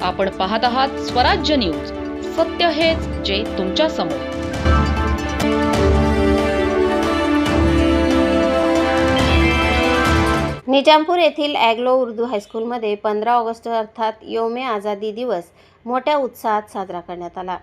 आपण पाहत आहात स्वराज्य न्यूज. सत्य हेच जे तुमच्या समोर. निजामपूर येथील ॲग्लो उर्दू हायस्कूलमध्ये 15 ऑगस्ट अर्थात योमे आझादी दिवस मोठ्या उत्साहात साजरा करण्यात आला.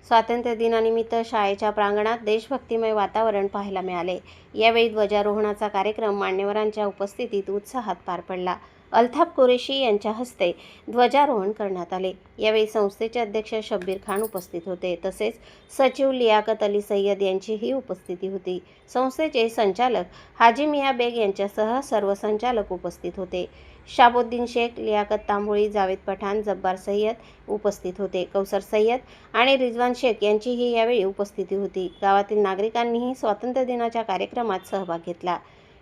स्वातंत्र्य दिनानिमित्त शाळेच्या प्रांगणात देशभक्तिमय वातावरण पाहायला मिळाले. यावेळी ध्वजारोहणाचा कार्यक्रम मान्यवरांच्या उपस्थितीत उत्साहात पार पडला. अल्ताफ कुरेशी यांच्या हस्ते ध्वजारोहण करण्यात आले. यावेळी संस्थेचे अध्यक्ष शब्बीर खान उपस्थित होते. तसेच सचिव लियाकत अली सय्यद यांचीही उपस्थिती होती. संस्थेचे संचालक हाजी मियाँ बेग यांच्यासह सर्व संचालक उपस्थित होते. शाबुद्दीन शेख, लियाकत तांबोळी, जावेद पठाण, जब्बार सय्यद उपस्थित होते. कौसर सय्यद आणि रिजवान शेख यांचीही यावेळी उपस्थिती होती. गावातील नागरिकांनीही स्वातंत्र्य दिनाच्या कार्यक्रमात सहभाग घेतला.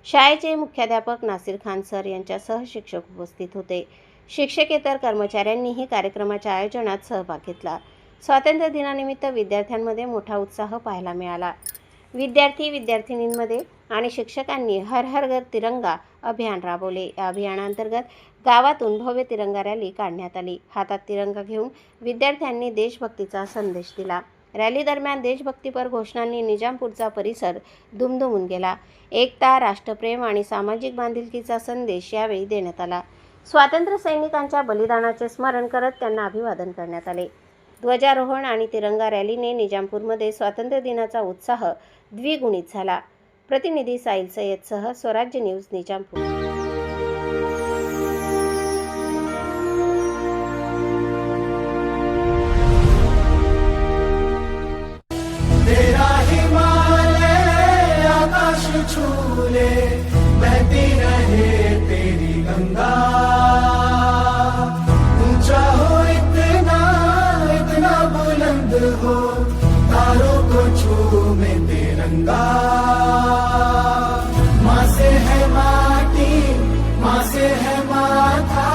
शाळेचे मुख्याध्यापक नासिर खान सर यांच्यासह शिक्षक उपस्थित होते. शिक्षकेतर कर्मचाऱ्यांनीही कार्यक्रमाच्या आयोजनात सहभाग घेतला. स्वातंत्र्य दिनानिमित्त विद्यार्थ्यांमध्ये मोठा उत्साह पाहायला मिळाला. विद्यार्थिनींमध्ये आणि शिक्षकांनी हर हर घर तिरंगा अभियान राबवले. या अभियानांतर्गत गावातून भव्य तिरंगा रॅली काढण्यात आली. हातात तिरंगा घेऊन विद्यार्थ्यांनी देशभक्तीचा संदेश दिला. रॅली दरम्यान देशभक्तीपर घोषणांनी निजामपूरचा परिसर दुमदुमून गेला. एकता, राष्ट्रप्रेम आणि सामाजिक बांधिलकीचा संदेश यावेळी देण्यात आला. स्वातंत्र्य सैनिकांच्या बलिदानाचे स्मरण करत त्यांना अभिवादन करण्यात आले. ध्वजारोहण आणि तिरंगा रॅलीने निजामपूरमध्ये स्वातंत्र्य दिनाचा उत्साह द्विगुणित झाला. प्रतिनिधी साहिल सय्यदसह स्वराज्य न्यूज, निजामपूर. छूले बहती रहे तेरी गंगा, ऊंचा हो इतना इतना बुलंद हो, तारों को छूमे तिरंगा. माँ से है माटी, माँ से है माथा,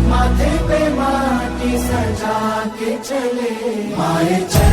माथे पे माटी सजा के चले माए चले.